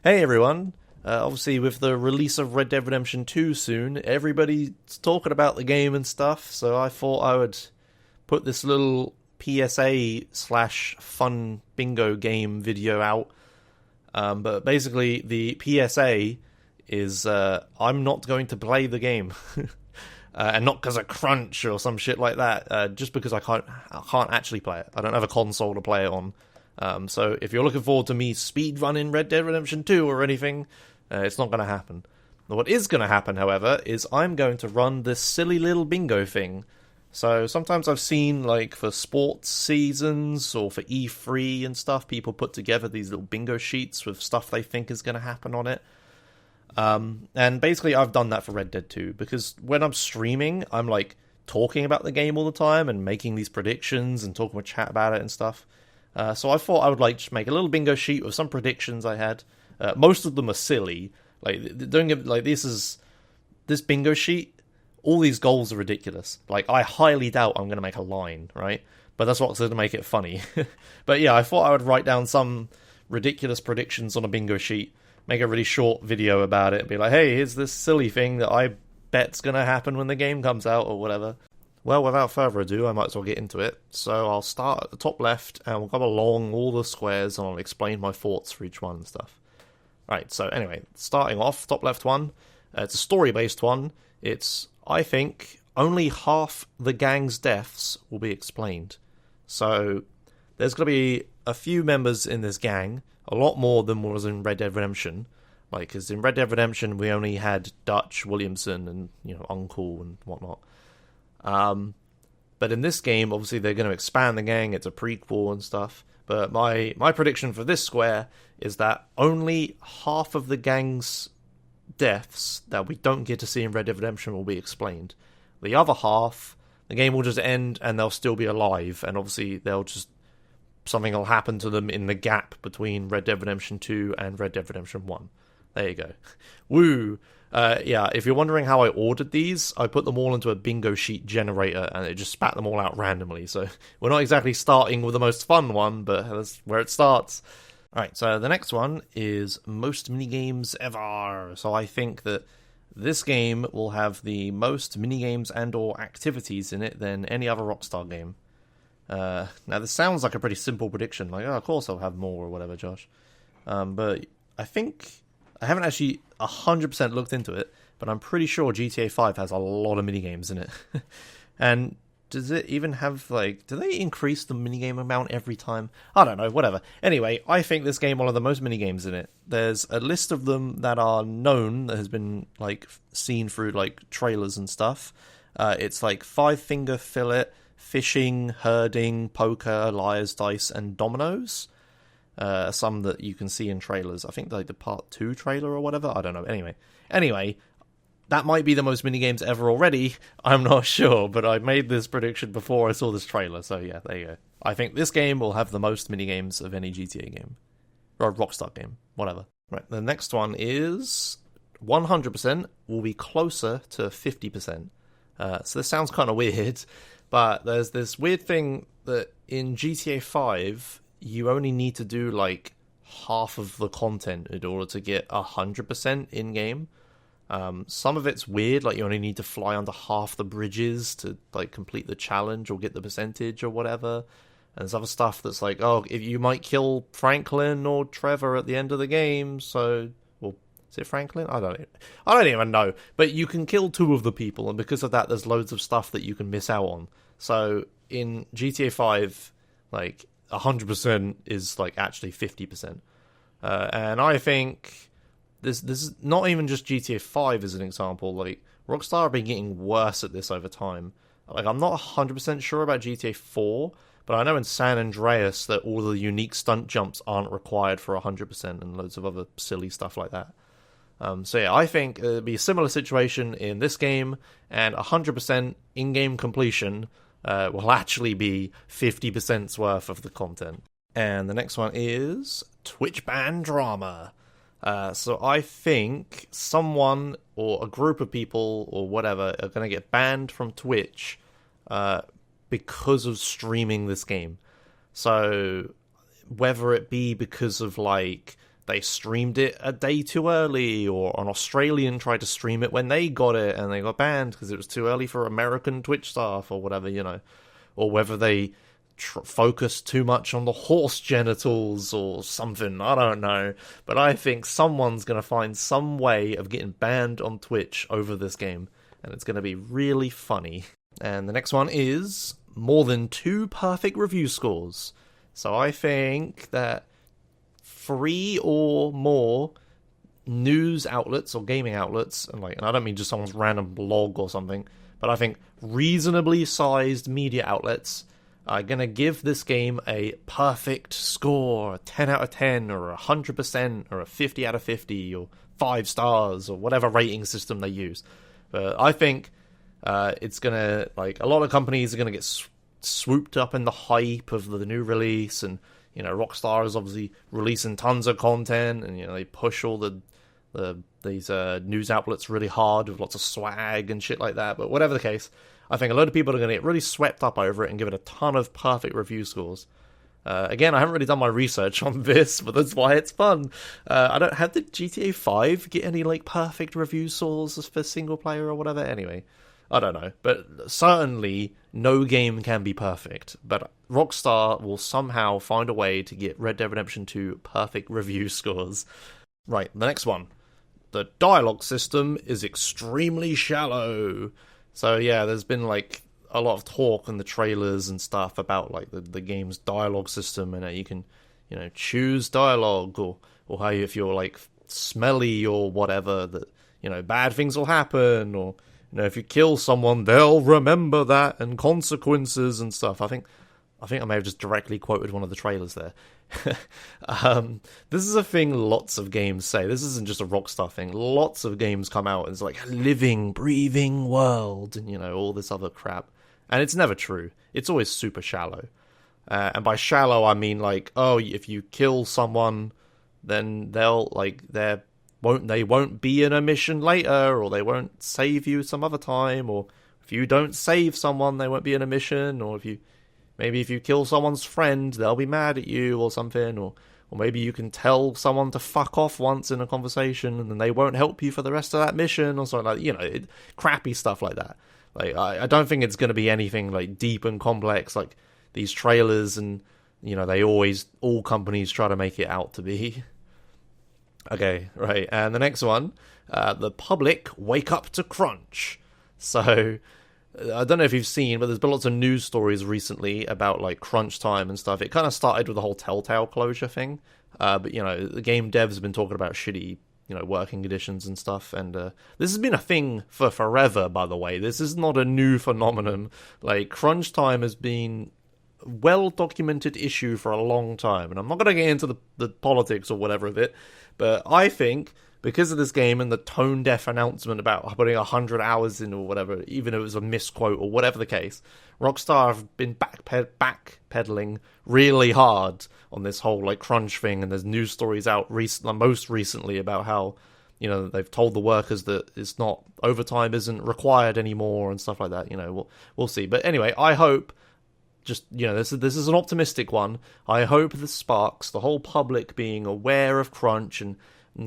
Hey everyone! Obviously, with the release of Red Dead Redemption 2 soon, everybody's talking about the game and stuff, so I thought I would put this little PSA slash fun bingo game video out. But basically, the PSA is I'm not going to play the game. And not because of crunch or some shit like that, just because I can't actually play it. I don't have a console to play it on. So if you're looking forward to me speedrunning Red Dead Redemption 2 or anything, it's not going to happen. What is going to happen, however, is I'm going to run this silly little bingo thing. So sometimes I've seen, like, for sports seasons or for E3 and stuff, people put together these little bingo sheets with stuff they think is going to happen on it. And basically I've done that for Red Dead 2, because when I'm streaming, I'm, like, talking about the game all the time and making these predictions and talking with chat about it and stuff. So I thought I would just make a little bingo sheet with some predictions I had. Most of them are silly. This bingo sheet. All these goals are ridiculous. Like, I highly doubt I'm going to make a line, right? But that's what's going to make it funny. But yeah, I thought I would write down some ridiculous predictions on a bingo sheet, make a really short video about it, and be like, hey, here's this silly thing that I bet's going to happen when the game comes out or whatever. Well, without further ado, I might as well get into it. So I'll start at the top left, and we'll go along all the squares, and I'll explain my thoughts for each one and stuff. Right, so anyway, starting off, top left one, it's a story-based one. It's, I think, only half the gang's deaths will be explained. So there's going to be a few members in this gang, a lot more than was in Red Dead Redemption. Like, because in Red Dead Redemption, we only had Dutch, Williamson, and, Uncle and whatnot. But in this game, obviously, they're going to expand the gang. It's a prequel and stuff. But my prediction for this square is that only half of the gang's deaths that we don't get to see in Red Dead Redemption will be explained. The other half, the game will just end and they'll still be alive. And obviously, something will happen to them in the gap between Red Dead Redemption 2 and Red Dead Redemption 1. There you go. Woo! Yeah, if you're wondering how I ordered these, I put them all into a bingo sheet generator and it just spat them all out randomly. So we're not exactly starting with the most fun one, but that's where it starts. Alright, so the next one is most minigames ever. So I think that this game will have the most minigames and or activities in it than any other Rockstar game. Now this sounds like a pretty simple prediction, like, oh, of course I'll have more or whatever, Josh. But I think I haven't actually 100% looked into it, but I'm pretty sure GTA 5 has a lot of minigames in it. And does it even have, do they increase the minigame amount every time? I don't know, whatever. Anyway, I think this game will have the most minigames in it. There's a list of them that are known, that has been, seen through, trailers and stuff. It's, 5-finger fillet, fishing, herding, poker, liar's dice, and dominoes. Some that you can see in trailers. I think the part 2 trailer or whatever. I don't know. Anyway, that might be the most minigames ever already. I'm not sure, but I made this prediction before I saw this trailer. So yeah, there you go. I think this game will have the most minigames of any GTA game. Or Rockstar game. Whatever. Right, the next one is 100% will be closer to 50%. So this sounds kind of weird, but there's this weird thing that in GTA 5... you only need to do, half of the content in order to get 100% in-game. Some of it's weird, you only need to fly under half the bridges to, complete the challenge or get the percentage or whatever. And there's other stuff that's if you might kill Franklin or Trevor at the end of the game, so... Well, is it Franklin? I don't even know. But you can kill 2 of the people, and because of that, there's loads of stuff that you can miss out on. So, in GTA 5, 100% is actually 50%. And I think this is not even just GTA 5 as an example. Rockstar have been getting worse at this over time. I'm not 100% sure about GTA 4, but I know in San Andreas that all the unique stunt jumps aren't required for 100% and loads of other silly stuff like that. So yeah, I think it'll be a similar situation in this game, and 100% in-game completion will actually be 50%'s worth of the content. And the next one is Twitch ban drama. So I think someone or a group of people or whatever are going to get banned from Twitch because of streaming this game. So whether it be because of they streamed it a day too early, or an Australian tried to stream it when they got it and they got banned because it was too early for American Twitch staff or whatever, or whether they focused too much on the horse genitals or something. I don't know, but I think someone's going to find some way of getting banned on Twitch over this game, and it's going to be really funny. And the next one is more than 2 perfect review scores. So I think that 3 or more news outlets or gaming outlets, and I don't mean just someone's random blog or something, but I think reasonably sized media outlets are going to give this game a perfect score, a 10 out of 10, or 100%, or a 50 out of 50, or 5 stars, or whatever rating system they use. But I think it's going to, a lot of companies are going to get swooped up in the hype of the new release, and Rockstar is obviously releasing tons of content, and they push all these news outlets really hard with lots of swag and shit like that. But whatever the case, I think a lot of people are going to get really swept up over it and give it a ton of perfect review scores. Again, I haven't really done my research on this, but that's why it's fun. I don't have the GTA 5 get any perfect review scores for single player or whatever. Anyway, I don't know, but certainly no game can be perfect. But Rockstar will somehow find a way to get Red Dead Redemption 2 perfect review scores. Right, the next one. The dialogue system is extremely shallow. So yeah, there's been a lot of talk in the trailers and stuff about the game's dialogue system, and you can choose dialogue, or how if you're smelly or whatever, that bad things will happen, or if you kill someone, they'll remember that, and consequences and stuff. I think I may have just directly quoted one of the trailers there. This is a thing lots of games say. This isn't just a Rockstar thing. Lots of games come out and it's a living, breathing world, and all this other crap. And it's never true. It's always super shallow. And by shallow, I mean if you kill someone, then they won't be in a mission later, or they won't save you some other time, or if you don't save someone, they won't be in a mission, or if you kill someone's friend, they'll be mad at you or something, or maybe you can tell someone to fuck off once in a conversation and then they won't help you for the rest of that mission, or something crappy stuff like that. I don't think it's going to be anything deep and complex like these trailers, and all companies try to make it out to be. Okay, right, and the next one, the public wake up to crunch. So I don't know if you've seen, but there's been lots of news stories recently about crunch time and stuff. It kind of started with the whole Telltale closure thing, but the game devs have been talking about shitty working conditions and stuff, and this has been a thing for forever, by the way. This is not a new phenomenon. Crunch time has been well documented issue for a long time, and I'm not going to get into the politics or whatever of it, but I think because of this game and the tone deaf announcement about putting 100 hours in or whatever, even if it was a misquote or whatever the case, Rockstar have been backpedaling really hard on this whole crunch thing, and there's news stories out most recently about how they've told the workers that it's not, overtime isn't required anymore and stuff like that. We'll see. But anyway, I hope, this is an optimistic one. I hope this sparks the whole public being aware of crunch, and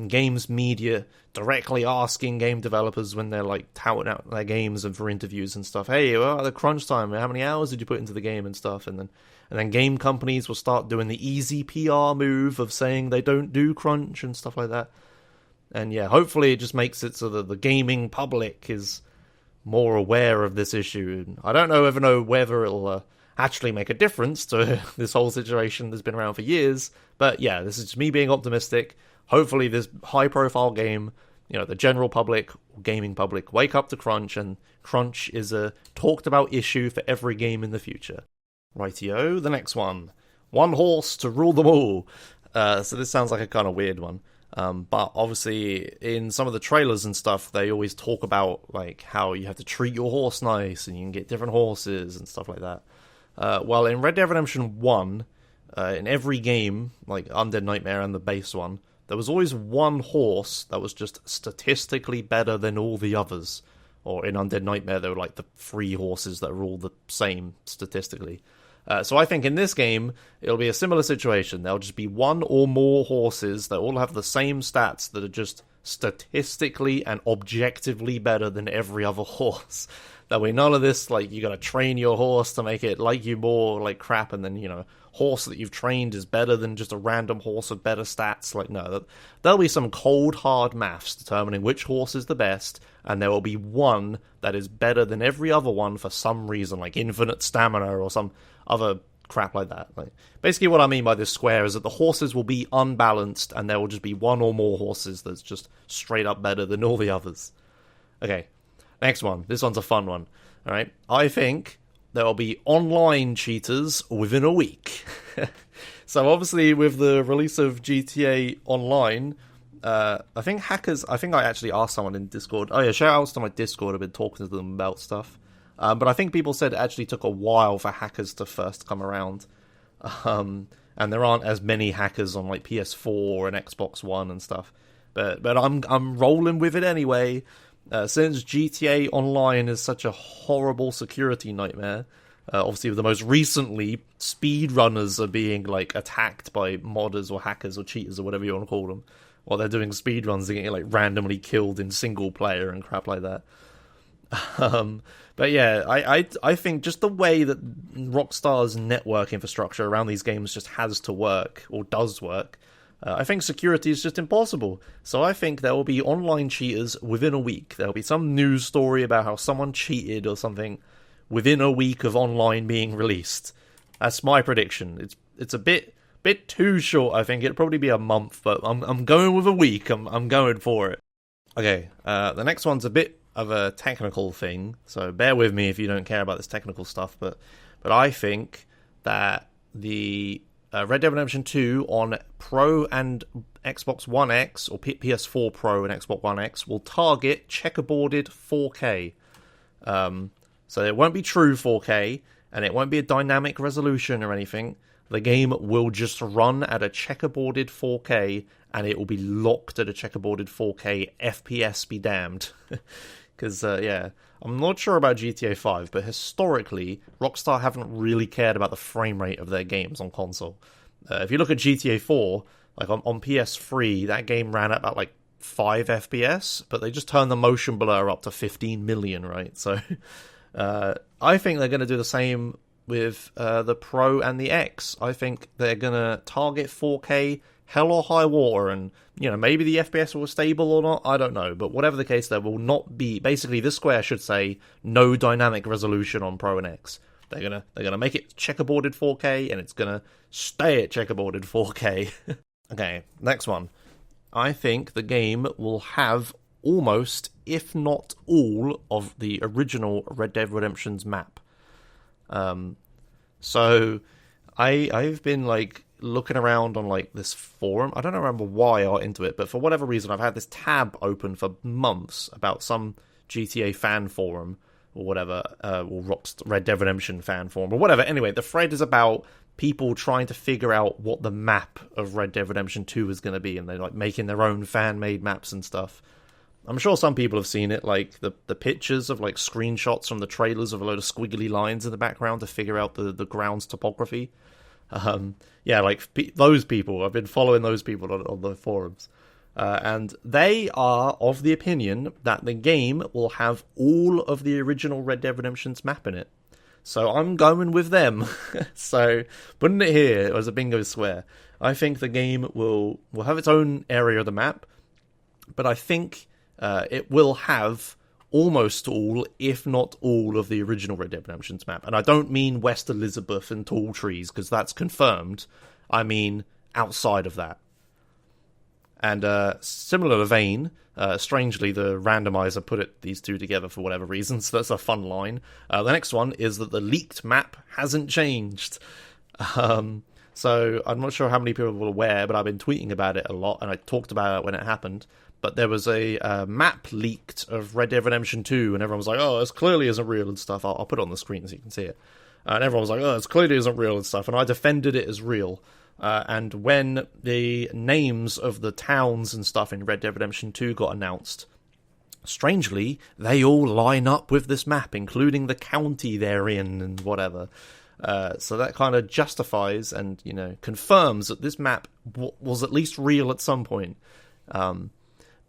games media directly asking game developers when they're touting out their games and for interviews and stuff, hey, well, the crunch time, how many hours did you put into the game and stuff, and then game companies will start doing the easy PR move of saying they don't do crunch and stuff like that. And yeah, hopefully it just makes it so that the gaming public is more aware of this issue. And I don't know whether it'll actually make a difference to this whole situation that's been around for years, but yeah, this is just me being optimistic. Hopefully this high-profile game, the general public, gaming public, wake up to crunch, and crunch is a talked-about issue for every game in the future. Rightio, the next one. One horse to rule them all. So this sounds like a kind of weird one. But obviously, in some of the trailers and stuff, they always talk about how you have to treat your horse nice, and you can get different horses and stuff like that. Well, in Red Dead Redemption 1, in every game, Undead Nightmare and the base one, there was always one horse that was just statistically better than all the others. Or in Undead Nightmare, there were the 3 horses that were all the same statistically. So I think in this game, it'll be a similar situation. There'll just be one or more horses that all have the same stats that are just statistically and objectively better than every other horse. There'll be none of this, like, you gotta train your horse to make it like you more, like, crap, and then, horse that you've trained is better than just a random horse with better stats. Like, no, there'll be some cold, hard maths determining which horse is the best, and there will be one that is better than every other one for some reason, like infinite stamina or some other crap like that. Like, basically what I mean by this square is that the horses will be unbalanced, and there will just be one or more horses that's just straight up better than all the others. Okay, next one. This one's a fun one. Alright, I think there will be online cheaters within a week. So obviously with the release of GTA Online, I think I actually asked someone in Discord. Oh yeah, shout outs to my Discord. I've been talking to them about stuff. But I think people said it actually took a while for hackers to first come around. And there aren't as many hackers on like PS4 and Xbox One and stuff. But I'm rolling with it anyway. Since GTA Online is such a horrible security nightmare, obviously the most recently, speedrunners are being like attacked by modders or hackers or cheaters or whatever you want to call them. While they're doing speedruns, they're getting like randomly killed in single player and crap like that. But yeah, I think just the way that Rockstar's network infrastructure around these games just has to work, or does work, I think security is just impossible. So I think there will be online cheaters within a week. There'll be some news story about how someone cheated or something within a week of online being released. That's my prediction. It's a bit too short, I think. It'll probably be a month, but I'm going with a week. I'm going for it. Okay, the next one's a bit of a technical thing, so bear with me if you don't care about this technical stuff, but I think that the Red Dead Redemption 2 on Pro and Xbox One X, or PS4 Pro and Xbox One X, will target checkerboarded 4K. So it won't be true 4K, and it won't be a dynamic resolution or anything. The game will just run at a checkerboarded 4K, and it will be locked at a checkerboarded 4K. FPS be damned. Because, yeah, I'm not sure about GTA 5, but historically, Rockstar haven't really cared about the frame rate of their games on console. If you look at GTA 4, like on PS3, that game ran at about like 5 FPS, but they just turned the motion blur up to 15 million, right? So, I think they're going to do the same with the Pro and the X. I think they're going to target 4K hell or high water, and maybe the FPS will be stable or not, I don't know, but whatever the case, there will not be, basically this square should say no dynamic resolution on Pro and X. They're gonna make it checkerboarded 4K, and it's gonna stay at checkerboarded 4K. Okay, next one. I think the game will have almost, if not all, of the original Red Dead Redemption's map. So I've been like looking around on like this forum. I don't remember why I got into it, but for whatever reason I've had this tab open for months about some GTA fan forum or whatever, or Red Dead Redemption fan forum or whatever. Anyway, the thread is about people trying to figure out what the map of Red Dead Redemption 2 is going to be, and they're like making their own fan-made maps and stuff. I'm sure some people have seen it, like the pictures of like screenshots from the trailers of a load of squiggly lines in the background to figure out the ground's topography. Yeah, like those people. I've been following those people on the forums. And they are of the opinion that the game will have all of the original Red Dead Redemption's map in it. So I'm going with them. So putting it here as a bingo square. I think the game will have its own area of the map, but I think it will have almost all, if not all, of the original Red Dead Redemption's map. And I don't mean West Elizabeth and tall trees, because that's confirmed. I mean outside of that. And similar vein, strangely, the randomizer put these two together for whatever reason, so that's a fun line. The next one is that the leaked map hasn't changed. So I'm not sure how many people are aware, but I've been tweeting about it a lot, and I talked about it when it happened. But there was a map leaked of Red Dead Redemption 2, and everyone was like, oh, this clearly isn't real and stuff. I'll put it on the screen so you can see it. And everyone was like, oh, this clearly isn't real and stuff. And I defended it as real. And when the names of the towns and stuff in Red Dead Redemption 2 got announced, strangely, they all line up with this map, including the county they're in and whatever. So that kind of justifies and, confirms that this map was at least real at some point.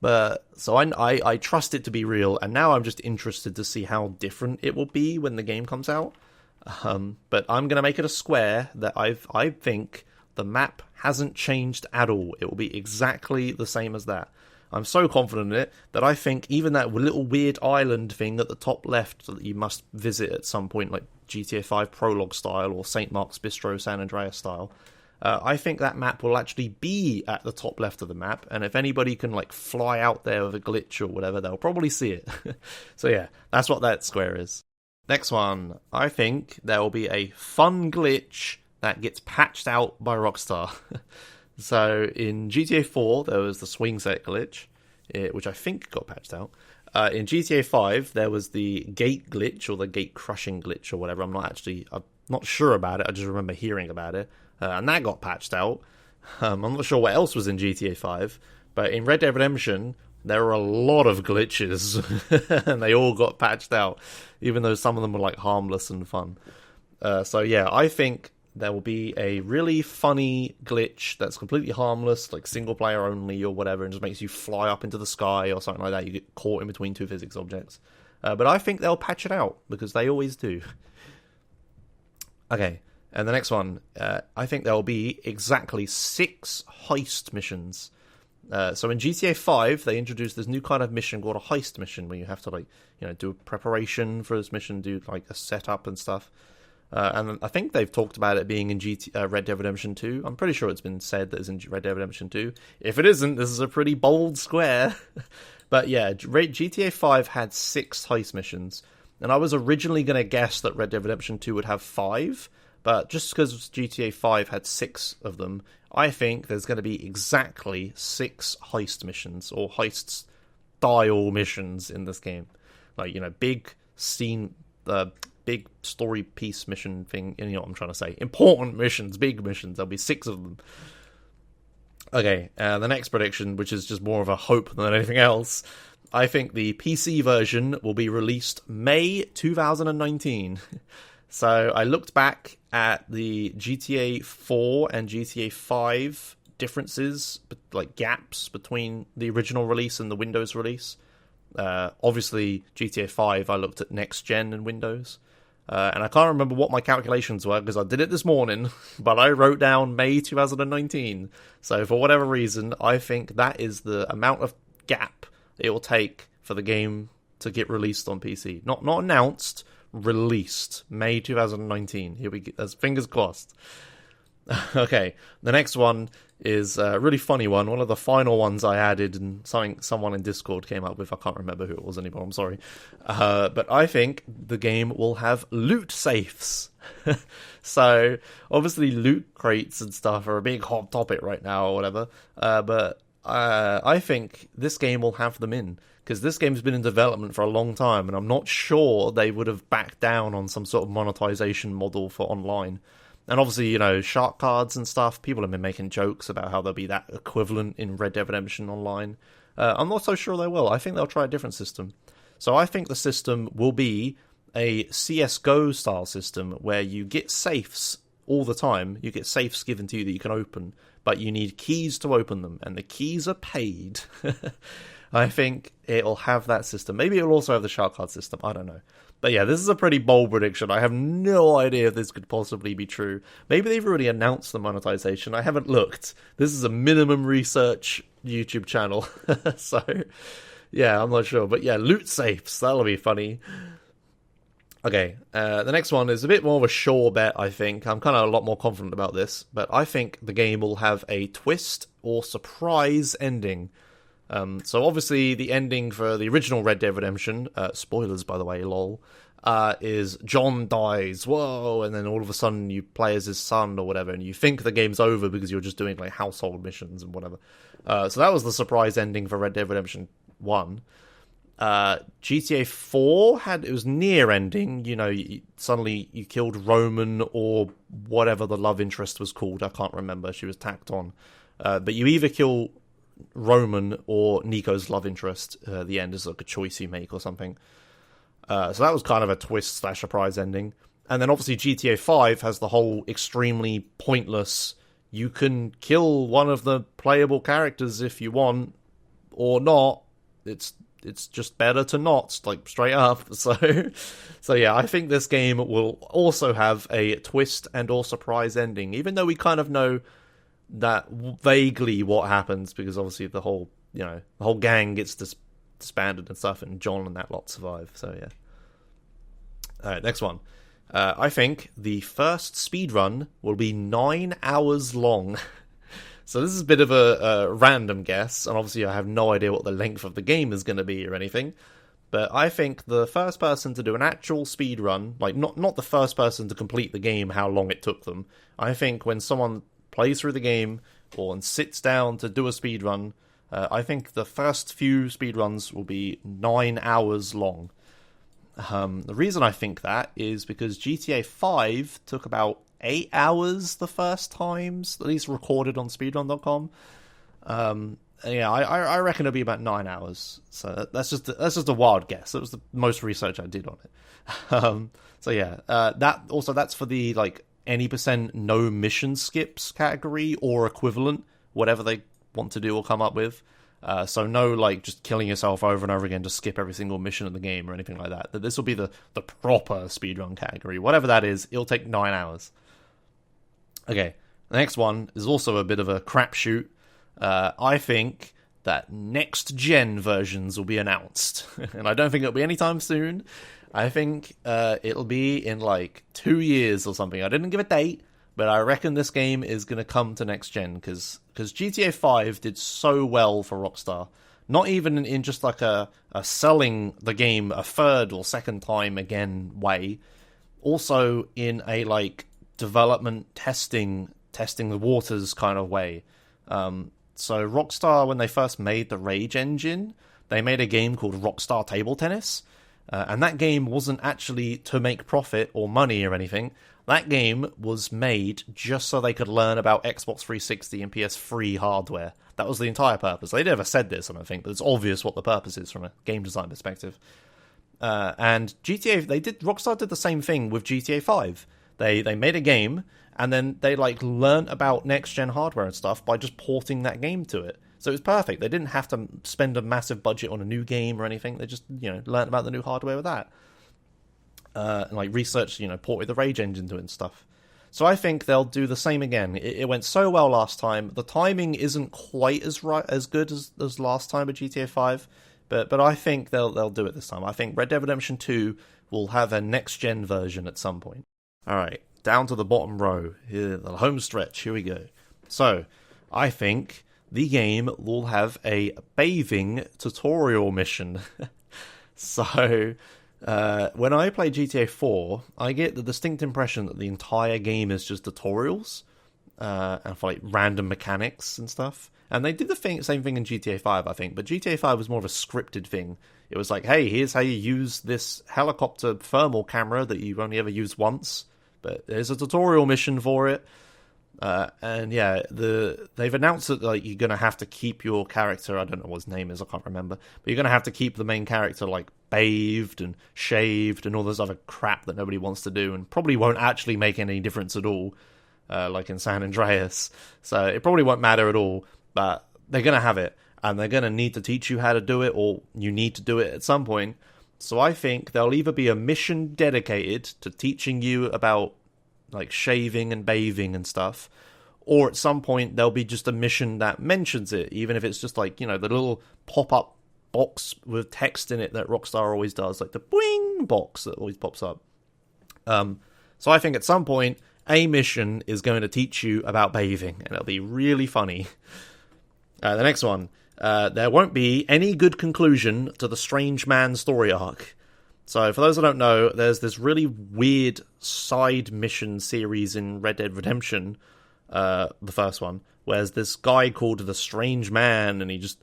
But so I trust it to be real, and now I'm just interested to see how different it will be when the game comes out. But I'm going to make it a square that I think the map hasn't changed at all. It will be exactly the same as that. I'm so confident in it that I think even that little weird island thing at the top left that you must visit at some point, like GTA 5 Prologue style or St. Mark's Bistro San Andreas style, I think that map will actually be at the top left of the map, and if anybody can fly out there with a glitch or whatever, they'll probably see it. So yeah, that's what that square is. Next one, I think there will be a fun glitch that gets patched out by Rockstar. So in GTA 4, there was the swing set glitch, which I think got patched out. In GTA 5, there was the gate glitch, or the gate crushing glitch, or whatever. I'm not sure about it. I just remember hearing about it. And that got patched out. I'm not sure what else was in GTA 5. But in Red Dead Redemption, there were a lot of glitches. And they all got patched out. Even though some of them were harmless and fun. So yeah, I think there will be a really funny glitch that's completely harmless, single player only or whatever, and just makes you fly up into the sky or something like that. You get caught in between two physics objects. But I think they'll patch it out, because they always do. Okay, and the next one, I think there will be exactly 6 heist missions. So in GTA 5, they introduced this new kind of mission called a heist mission, where you have to do a preparation for this mission, do a setup and stuff. And I think they've talked about it being in Red Dead Redemption 2. I'm pretty sure it's been said that it's in Red Dead Redemption 2. If it isn't, this is a pretty bold square. But yeah, GTA 5 had 6 heist missions. And I was originally going to guess that Red Dead Redemption 2 would have 5. But just because GTA 5 had 6 of them, I think there's going to be exactly 6 heist missions, or heist-style missions in this game. Big scene... big story piece mission thing, you know what I'm trying to say. Important missions, big missions. There'll be 6 of them. Okay, the next prediction, which is just more of a hope than anything else. I think the PC version will be released May 2019. So I looked back at the GTA 4 and GTA 5 differences, gaps between the original release and the Windows release. Obviously, GTA 5, I looked at next gen and Windows. And I can't remember what my calculations were, because I did it this morning, but I wrote down May 2019. So for whatever reason, I think that is the amount of gap it will take for the game to get released on PC. Not announced, released. May 2019. Here we go. That's fingers crossed. Okay, the next one is a really funny one. One of the final ones I added, and someone in Discord came up with. I can't remember who it was anymore, I'm sorry. But I think the game will have loot safes. So, obviously loot crates and stuff are a big hot topic right now, or whatever. But I think this game will have them in, because this game's been in development for a long time, and I'm not sure they would have backed down on some sort of monetization model for online. And obviously, shark cards and stuff, people have been making jokes about how there'll be that equivalent in Red Dead Redemption Online. I'm not so sure they will. I think they'll try a different system. So I think the system will be a CSGO style system, where you get safes all the time. You get safes given to you that you can open, but you need keys to open them, and the keys are paid. I think it'll have that system. Maybe it'll also have the shark card system. I don't know. But yeah, this is a pretty bold prediction. I have no idea if this could possibly be true. Maybe they've already announced the monetization. I haven't looked. This is a minimum research YouTube channel. So, yeah, I'm not sure. But yeah, loot safes. That'll be funny. Okay, the next one is a bit more of a sure bet, I think. I'm kind of a lot more confident about this. But I think the game will have a twist or surprise ending. So obviously the ending for the original Red Dead Redemption, spoilers by the way, lol, is John dies, whoa, and then all of a sudden you play as his son or whatever, and you think the game's over because you're just doing household missions and whatever. So that was the surprise ending for Red Dead Redemption 1. GTA 4 it was near ending, suddenly you killed Roman or whatever the love interest was called, I can't remember, she was tacked on. But you either kill Roman or Nico's love interest. The end is a choice you make or something. So that was kind of a twist / surprise ending. And then obviously GTA 5 has the whole extremely pointless, you can kill one of the playable characters if you want, or not. It's just better to not, like, straight up. So yeah, I think this game will also have a twist and or surprise ending, even though we kind of know that vaguely what happens, because obviously the whole gang gets disbanded and stuff, and John and that lot survive. So yeah. Alright, next one. I think the first speedrun will be 9 hours long. So this is a bit of a random guess, and obviously I have no idea what the length of the game is going to be or anything. But I think the first person to do an actual speedrun, like not the first person to complete the game, how long it took them. I think when someone plays through the game or sits down to do a speedrun, I think the first few speedruns will be 9 hours long. The reason I think that is because GTA 5 took about 8 hours the first times, at least recorded on speedrun.com. Yeah, I reckon it'll be about 9 hours. So that's just a wild guess. That was the most research I did on it. So yeah, that's for the like any percent no mission skips category or equivalent, whatever they want to do or come up with. So no, like, just killing yourself over and over again to skip every single mission of the game or anything like that. This will be the proper speedrun category. Whatever that is, it'll take 9 hours. Okay, the next one is also a bit of a crapshoot. I think that next-gen versions will be announced. And I don't think it'll be anytime soon. I think it'll be in, like, 2 years or something. I didn't give a date, but I reckon this game is going to come to next-gen, because GTA 5 did so well for Rockstar. Not even in just, like, a selling the game a third or second time again way. Also in a, like, development testing the waters kind of way. So Rockstar, when they first made the Rage engine, they made a game called Rockstar Table Tennis, and that game wasn't actually to make profit or money or anything. That game was made just so they could learn about Xbox 360 and PS3 hardware. That was the entire purpose. They never said this, I don't think, but it's obvious what the purpose is from a game design perspective. And Rockstar did the same thing with GTA 5. They made a game, and then they like learned about next-gen hardware and stuff by just porting that game to it. So it was perfect. They didn't have to spend a massive budget on a new game or anything. They just, learned about the new hardware with that. And like researched, ported the Rage engine to it and stuff. So I think they'll do the same again. It went so well last time. The timing isn't quite as good as last time with GTA 5, but I think they'll do it this time. I think Red Dead Redemption 2 will have a next-gen version at some point. All right, down to the bottom row, here, the home stretch, here we go. So, I think the game will have a bathing tutorial mission. So, when I play GTA 4, I get the distinct impression that the entire game is just tutorials, and for like random mechanics and stuff. And they did the same thing in GTA 5, I think, but GTA 5 was more of a scripted thing. It was like, hey, here's how you use this helicopter thermal camera that you've only ever used once, but there's a tutorial mission for it. And yeah, they've announced that like you're gonna have to keep your character, I don't know what his name is, I can't remember, but you're gonna have to keep the main character like bathed and shaved and all this other crap that nobody wants to do, and probably won't actually make any difference at all, like in San Andreas. So it probably won't matter at all, but they're gonna have it, and they're gonna need to teach you how to do it, or you need to do it at some point. So I think there'll either be a mission dedicated to teaching you about like shaving and bathing and stuff, or at some point there'll be just a mission that mentions it, even if it's just like, the little pop-up box with text in it that Rockstar always does, like the boing box that always pops up. So I think at some point a mission is going to teach you about bathing, and it'll be really funny. The next one, there won't be any good conclusion to the Strange Man story arc. So, for those who don't know, there's this really weird side mission series in Red Dead Redemption, the first one, where there's this guy called the Strange Man, and he just,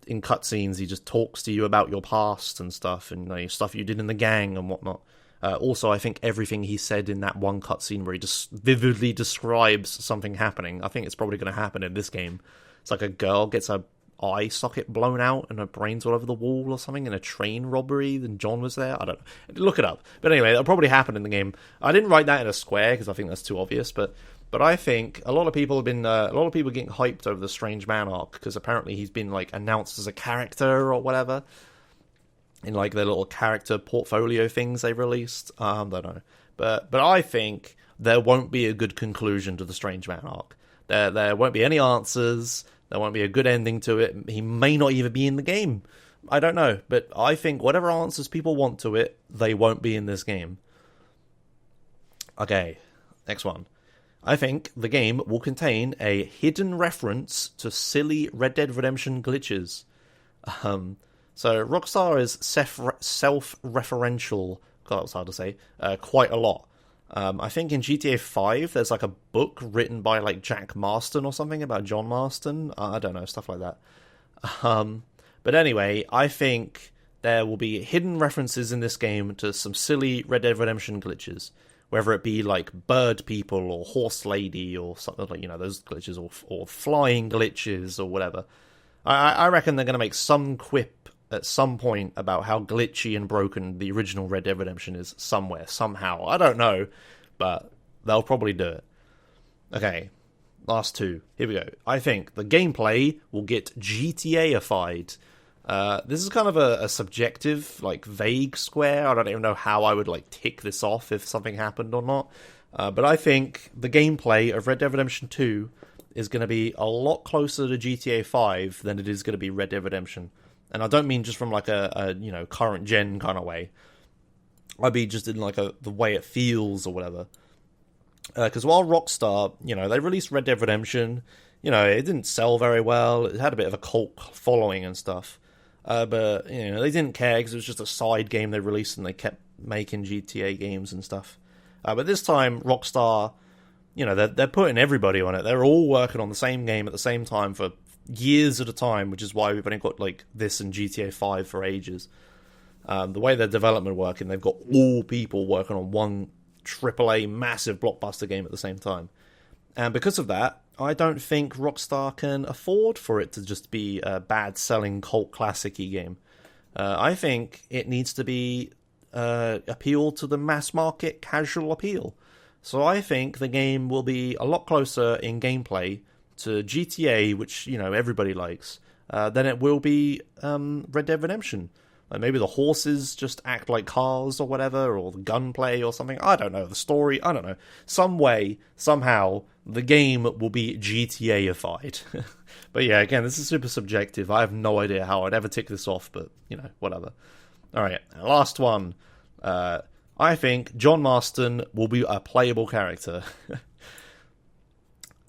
in cutscenes, he just talks to you about your past and stuff, and stuff you did in the gang and whatnot. Also, I think everything he said in that one cutscene where he just vividly describes something happening, I think it's probably going to happen in this game. It's like a girl gets her eye socket blown out and her brains all over the wall or something in a train robbery, then John was there. I don't know. Look it up. But anyway, that'll probably happen in the game. I didn't write that in a square because I think that's too obvious, but I think a lot of people getting hyped over the Strange Man arc because apparently he's been like announced as a character or whatever in like their little character portfolio things they released. I don't know, but I think there won't be a good conclusion to the Strange Man arc. There won't be any answers. There won't be a good ending to it. He may not even be in the game. I don't know, but I think whatever answers people want to it, they won't be in this game. Okay, next one. I think the game will contain a hidden reference to silly Red Dead Redemption glitches. So Rockstar is self-referential, God, that was hard to say, quite a lot. I think in GTA 5 there's like a book written by like Jack Marston or something about John Marston. I don't know, stuff like that. But anyway, I think there will be hidden references in this game to some silly Red Dead Redemption glitches. Whether it be like bird people or horse lady or something like, those glitches or flying glitches or whatever. I reckon they're going to make some quip at some point about how glitchy and broken the original Red Dead Redemption is somewhere, somehow. I don't know, but they'll probably do it. Okay, last two. Here we go. I think the gameplay will get GTA-ified. This is kind of a subjective, like, vague square. I don't even know how I would, like, tick this off if something happened or not. But I think the gameplay of Red Dead Redemption 2 is going to be a lot closer to GTA 5 than it is going to be Red Dead Redemption. And I don't mean just from, like, a current gen kind of way. I mean just in, like, the way it feels or whatever. Because while Rockstar, they released Red Dead Redemption, it didn't sell very well. It had a bit of a cult following and stuff. But, they didn't care because it was just a side game they released and they kept making GTA games and stuff. But this time, Rockstar, they're putting everybody on it. They're all working on the same game at the same time for years at a time, which is why we've only got, like, this and GTA 5 for ages. The way their development working, they've got all people working on one AAA massive blockbuster game at the same time. And because of that, I don't think Rockstar can afford for it to just be a bad-selling cult classic-y game. I think it needs to be appeal to the mass-market casual appeal. So I think the game will be a lot closer in gameplay to GTA, which, everybody likes, than it will be Red Dead Redemption. Like maybe the horses just act like cars or whatever, or the gunplay or something. I don't know. The story, I don't know. Some way, somehow, the game will be GTA-ified. But yeah, again, this is super subjective. I have no idea how I'd ever tick this off, but, whatever. Alright, last one. I think John Marston will be a playable character.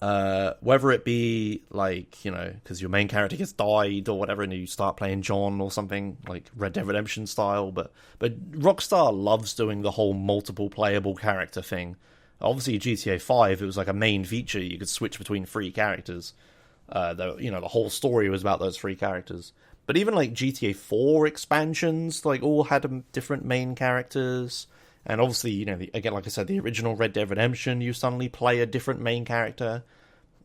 Whether it be like, because your main character gets died or whatever and you start playing John or something like Red Dead Redemption style, but Rockstar loves doing the whole multiple playable character thing. Obviously GTA 5 it was like a main feature, you could switch between three characters. The whole story was about those three characters. But even like GTA 4 expansions like all had different main characters. And obviously, again, like I said, the original Red Dead Redemption, you suddenly play a different main character.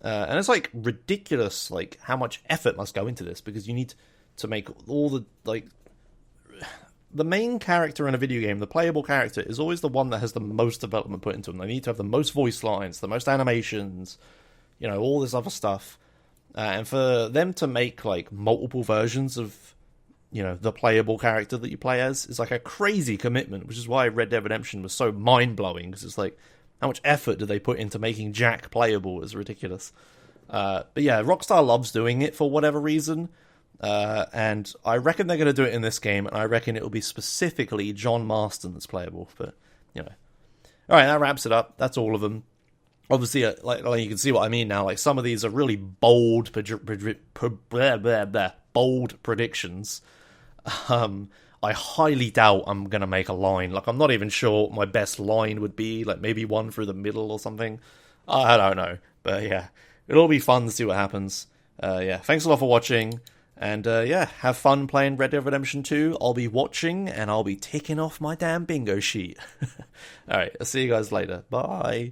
And it's, like, ridiculous, like, how much effort must go into this, because you need to make all the, like... The main character in a video game, the playable character, is always the one that has the most development put into them. They need to have the most voice lines, the most animations, all this other stuff. And for them to make, like, multiple versions of the playable character that you play as is like a crazy commitment, which is why Red Dead Redemption was so mind-blowing, because it's like, how much effort did they put into making Jack playable? It's ridiculous. But yeah, Rockstar loves doing it for whatever reason, and I reckon they're going to do it in this game, and I reckon it will be specifically John Marston that's playable, but, Alright, that wraps it up. That's all of them. Obviously, like you can see what I mean now, like, some of these are really bold predictions. I highly doubt I'm going to make a line. Like, I'm not even sure what my best line would be. Like, maybe one through the middle or something. I don't know. But, yeah. It'll be fun to see what happens. Yeah. Thanks a lot for watching. And, yeah. Have fun playing Red Dead Redemption 2. I'll be watching, and I'll be ticking off my damn bingo sheet. Alright. I'll see you guys later. Bye.